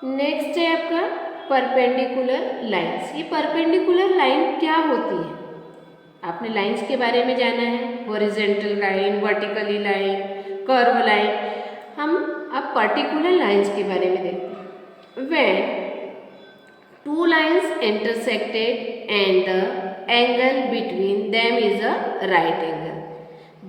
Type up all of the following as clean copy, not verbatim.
Next है आपका perpendicular lines. ये परपेंडिकुलर लाइन क्या होती है? आपने लाइंस के बारे में जाना है, horizontal line, vertically line, curve line. हम अब पर्टिकुलर लाइंस के बारे में देखते हैं। When two lines intersected and the angle between them is a right angle।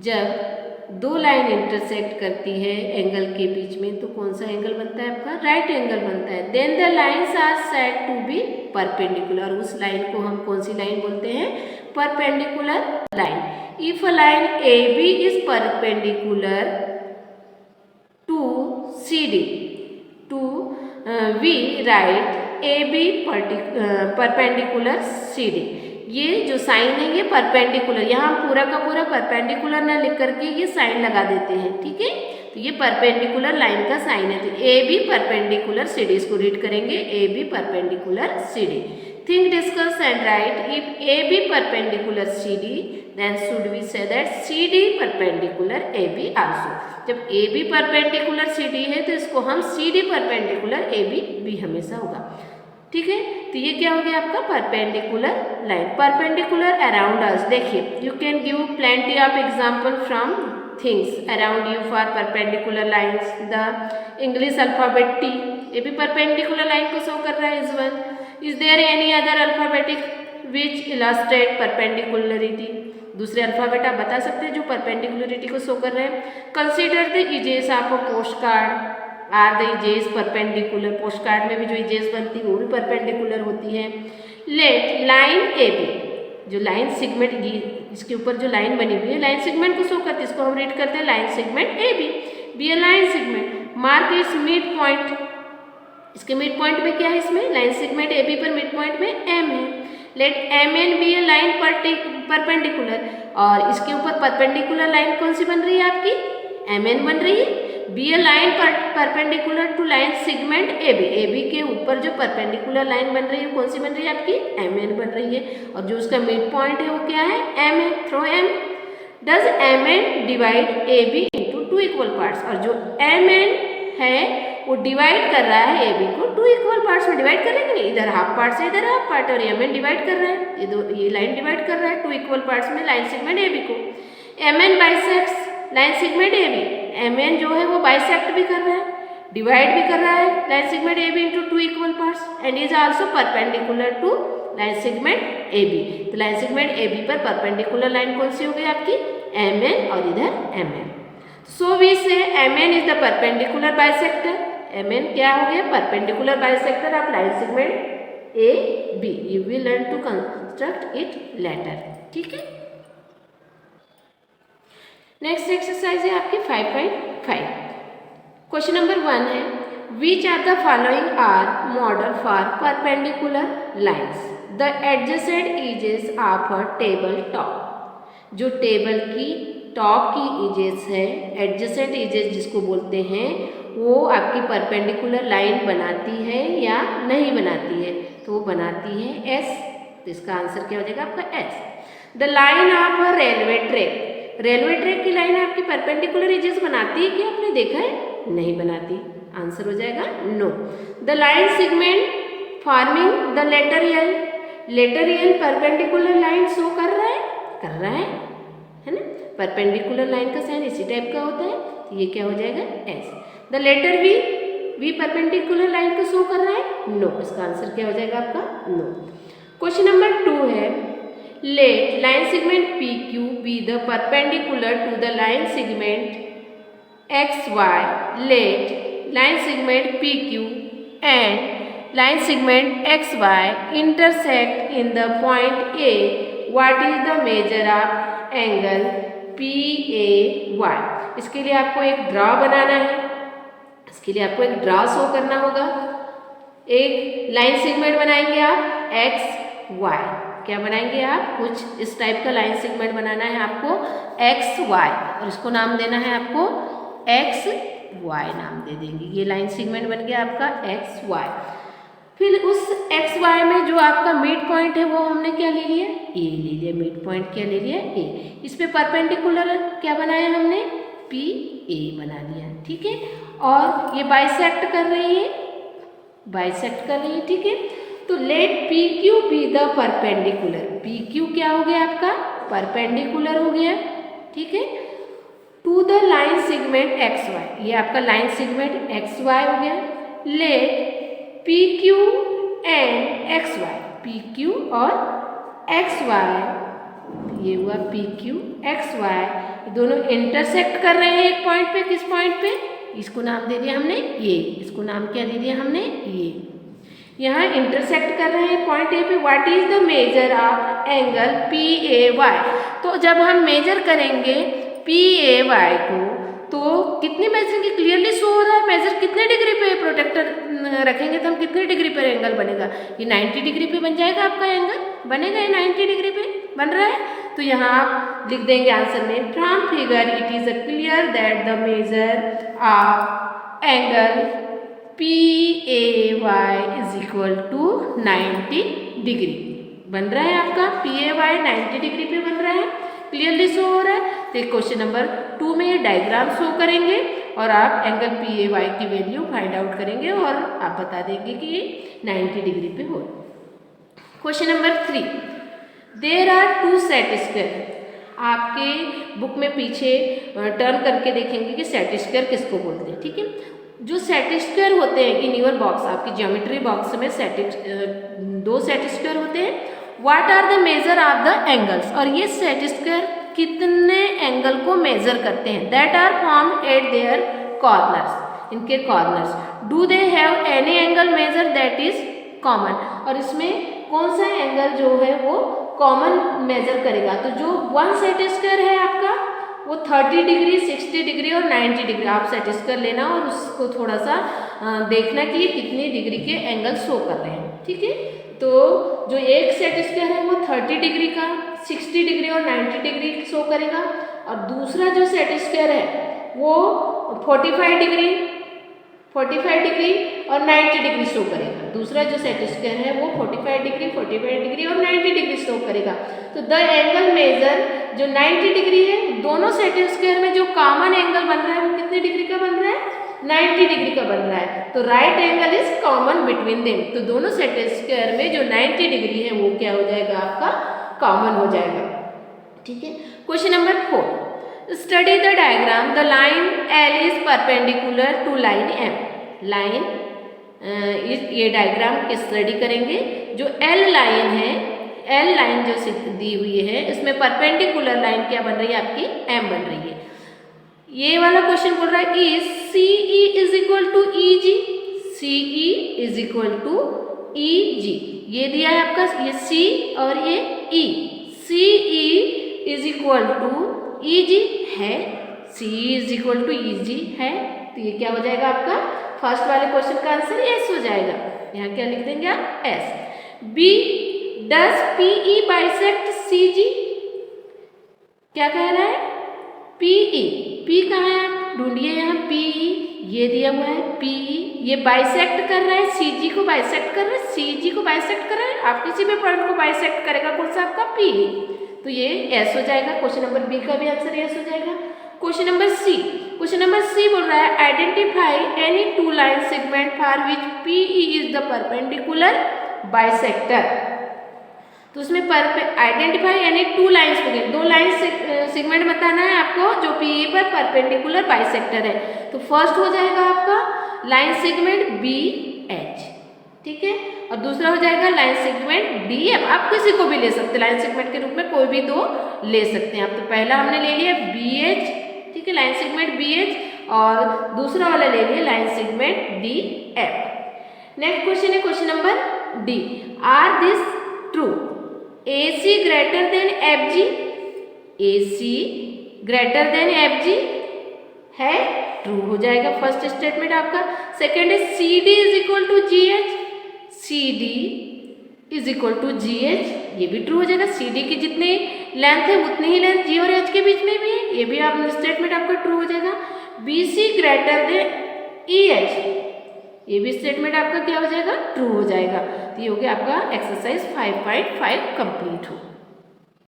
जब दो लाइन इंटरसेक्ट करती है एंगल के बीच में तो कौन सा एंगल बनता है आपका? राइट एंगल बनता है। Then the lines are said to be perpendicular. उस लाइन को हम कौन सी लाइन बोलते हैं? Perpendicular line. If a line A B is perpendicular to C D to we write A B perpendicular C D. ये जो साइन है ये परपेंडिकुलर, यहाँ हम पूरा का पूरा परपेंडिकुलर ना लिख करके ये साइन लगा देते हैं, ठीक है। तो ये परपेंडिकुलर लाइन का साइन है। तो A B perpendicular C D, इसको रीड करेंगे A B perpendicular C D. Think, discuss and write. If A B perpendicular C D then should we say that C D perpendicular A B also. जब A B perpendicular C D है तो इसको हम C D perpendicular A B भी हमेशा होगा, ठीक है। तो ये क्या हो गया आपका? Perpendicular line. Perpendicular around us, देखिए you can give plenty of example from things around you for perpendicular lines. The English alphabet T, ये भी परपेंडिकुलर लाइन को शो कर रहा है। इस one is there any other alphabetic which illustrate perpendicularity? दूसरे alphabet आप बता सकते हैं जो परपेंडिकुलरिटी को शो कर रहे हैं। Consider the edges of a post card. Are the edges perpendicular? Post card में भी जो इजेस बनती है वो भी परपेंडिकुलर होती है। लेट लाइन ए बी, जो लाइन सेगमेंट इसके ऊपर जो लाइन बनी हुई है लाइन सेगमेंट को शो करती है, इसको हम रीड करते हैं line segment A B a line segment. Mark its mid point. इसके मिड पॉइंट में क्या है? इसमें लाइन सेगमेंट ए बी पर मिड पॉइंट में एम है। Let M N be a line perpendicular, और इसके ऊपर परपेंडिकुलर लाइन कौन सी बन रही है आपकी? एम एन बन रही है। Be a line perpendicular to line segment A B के ऊपर जो परपेंडिकुलर लाइन बन रही है कौन सी बन रही है आपकी? एम एन बन रही है। और जो उसका मिड पॉइंट है वो क्या है? M N. Through M. Does M N divide A B into two equal parts? और जो एम एन है वो डिवाइड कर रहा है ए बी को टू इक्वल पार्ट्स में डिवाइड करेंगे नहीं, इधर हाफ पार्ट से इधर हाफ पार्ट, और एम एन डिवाइड कर रहा है, ये लाइन डिवाइड कर रहा है टू इक्वल पार्ट्स में लाइन सेगमेंट ए बी को। M N bisects line segment A B. M N जो है वो बाइसेक्ट भी कर रहा है, डिवाइड भी कर रहा है line segment A B into two equal parts and is also perpendicular to line segment A B. तो लाइन सेगमेंट ए बी पर परपेंडिकुलर लाइन कौन सी हो गई आपकी? एम एन, और इधर M N. So we say M N is the perpendicular bisector. M N क्या हो गया? Perpendicular bisector of line segment A B. You will learn to construct it later, ठीक है। नेक्स्ट एक्सरसाइज है आपकी 5.5। Question number 1 है which are the following are model for perpendicular lines? The adjacent edges of a table top. जो table की top की edges है, adjacent इजेस जिसको बोलते हैं, वो आपकी परपेंडिकुलर लाइन बनाती है या नहीं बनाती है? तो वो बनाती है एस। तो इसका आंसर क्या हो जाएगा आपका? S. The line of a railway track. Railway track की लाइन आपकी परपेंडिकुलर इजेस बनाती है क्या? आपने देखा है? नहीं बनाती। आंसर हो जाएगा no. The line segment forming the letter L. Letter L perpendicular line show कर रहा है? कर रहा है ना? परपेंडिकुलर लाइन का साइन इसी टाइप का होता है, तो ये क्या हो जाएगा? Yes. The letter V, V perpendicular line को शो कर रहा है? नो। इसका आंसर क्या हो जाएगा आपका? नो। क्वेश्चन नंबर 2 है let line segment PQ be the perpendicular to the line segment XY. Let line segment PQ and line segment XY intersect in the point A. What is the measure of angle PAY? इसके लिए आपको एक draw बनाना है, इसके लिए आपको एक draw show करना होगा। एक लाइन सेगमेंट बनाएंगे आप एक्स वाई। क्या बनाएंगे आप? कुछ इस टाइप का लाइन सेगमेंट बनाना है आपको एक्स वाई, और इसको नाम देना है आपको एक्स वाई नाम दे देंगे। ये लाइन सेगमेंट बन गया आपका एक्स वाई। फिर उस एक्स वाई में जो आपका मिड पॉइंट है वो हमने क्या ले लिया? ए ले लिया। मिड पॉइंट क्या ले लिया? ए। इस पे परपेंडिकुलर क्या बनाया हमने? पी ए बना लिया, ठीक है। और ये बाइसेक्ट कर रही है बाइसेक्ट कर रही है, ठीक है। तो let P Q be the perpendicular, P Q क्या हो गया आपका, परपेंडिकुलर हो गया, ठीक है, to the line segment X Y, ये आपका लाइन सेगमेंट एक्स वाई हो गया। Let P Q and X Y, P Q और एक्स वाई, ये हुआ पी क्यू एक्स वाई, दोनों इंटरसेक्ट कर रहे हैं एक पॉइंट पे, किस पॉइंट पे, इसको नाम दे दिया हमने ये, इसको नाम क्या दे दिया हमने ये, यहाँ इंटरसेक्ट कर रहे हैं पॉइंट ए पे। What is the measure of angle P A Y, तो जब हम मेजर करेंगे पी ए वाई को तो कितनी मेजर क्लियरली शो हो रहा है, मेजर कितने डिग्री पे, प्रोटेक्टर रखेंगे तो हम कितने डिग्री पर एंगल बनेगा, ये 90 डिग्री पे बन जाएगा आपका एंगल, बनेगा ये 90 डिग्री पे बन रहा है। तो यहाँ आप लिख देंगे आंसर में, from figure it is a clear that the measure of angle P A Y is equal to 90 degree बन रहा है आपका, पी ए वाई 90 डिग्री पे बन रहा है, क्लियरली शो हो रहा है। तो क्वेश्चन नंबर 2 में ये डायग्राम शो करेंगे और आप एंगल पी ए वाई की वैल्यू फाइंड आउट करेंगे और आप बता देंगे कि ये 90 डिग्री पे हो। Question number 3, there are 2 set square, आपके बुक में पीछे टर्न करके देखेंगे कि सेट स्क्वायर किसको बोलते हैं, ठीक है। जो सेट स्क्वायर होते हैं इन योर बॉक्स, आपकी ज्योमेट्री बॉक्स में 2 सेट स्क्वायर होते हैं। What are the measure of the angles, और ये सेट स्क्वायर कितने एंगल को मेजर करते हैं, that are formed at their corners, इनके corners. Do they have any angle measure that is common, और इसमें कौन सा एंगल जो है वो कॉमन मेजर करेगा। तो जो 1 सेट स्क्वायर है आपका वो 30 डिग्री, 60 डिग्री और 90 डिग्री आप सेट स्क्वायर लेना और उसको थोड़ा सा देखना कि ये कितनी डिग्री के एंगल शो कर रहे हैं, ठीक है। तो जो एक सेट स्क्वायर है वो 30 डिग्री का, 60 डिग्री और 90 डिग्री शो करेगा, और दूसरा जो सेट स्क्वायर है वो 45 डिग्री और 90 डिग्री शो करेगा। दूसरा जो सेट स्क्वायर है वो 45 डिग्री और 90 डिग्री शो करेगा। तो द एंगल मेजर जो 90 डिग्री है, दोनों सेट स्क्वायर में जो कॉमन एंगल बन रहा है वो कितने डिग्री का बन रहा है, 90 डिग्री का बन रहा है। तो right angle is common between them, तो दोनों सेट स्क्वायर में जो 90 डिग्री है वो क्या हो जाएगा आपका, कॉमन हो जाएगा, ठीक है। Question number 4, study the diagram, the line L is perpendicular to line M, line ये डायग्राम की स्टडी करेंगे। जो एल लाइन है, एल लाइन जो दी हुई है इसमें परपेंडिकुलर लाइन क्या बन रही है आपकी, एम बन रही है। ये वाला क्वेश्चन बोल रहा है is C E is equal to E G, C E is equal to E G, ये दिया है आपका, ये सी और ये E, C E is equal to E G है, C is equal to E G है, तो ये क्या हो जाएगा आपका, फर्स्ट वाले क्वेश्चन का आंसर एस हो जाएगा। यहाँ क्या लिख देंगे आप, yes. B, does P E bisect C G, क्या कह रहा है, पी ई, पी कहाँ है आप ढूंढिए, यहाँ पी ई ये दिया हुआ है, पी ई ये बाइसेक्ट कर रहा है, सी जी को बाइसेक्ट कर रहा है, सी जी को बाइसेक्ट कर रहा है, आप किसी भी पॉइंट को बाइसेक्ट करेगा कौन सा आपका, पी ई, तो ये एस हो जाएगा। क्वेश्चन नंबर बी का भी आंसर एस हो जाएगा। Question number C, question number C बोल रहा है identify any 2 line segment for which P E is the perpendicular bisector, तो उसमें आइडेंटिफाई एनी 2 लाइन्स हो गए, 2 लाइन सेगमेंट बताना है आपको जो पी ई पर परपेंडिकुलर बाइसेक्टर है। तो फर्स्ट हो जाएगा आपका लाइन सेगमेंट बी एच, ठीक है, और दूसरा हो जाएगा लाइन सेगमेंट डी एफ, आप किसी को भी ले सकते हैं लाइन सेगमेंट के रूप में, कोई भी 2 ले सकते हैं आप। तो पहला हमने ले लिया बी एच, ठीक है, लाइन सेगमेंट बी एच, और दूसरा वाला ले लिया line segment D F. Next question है question number D, are this true, A C greater than F G, A C greater than F G है, ट्रू हो जाएगा फर्स्ट स्टेटमेंट आपका। सेकेंड है C D is equal to G H, C D is equal to G H, ये भी true हो जाएगा। C D की जितनी लेंथ है उतनी ही लेंथ जी और एच के बीच में भी है, ये भी आप स्टेटमेंट आपका ट्रू हो जाएगा। B C greater than E H, ये भी स्टेटमेंट आपका क्या हो जाएगा, ट्रू हो जाएगा। तो ये हो गया आपका एक्सरसाइज 5.5 कंप्लीट हो।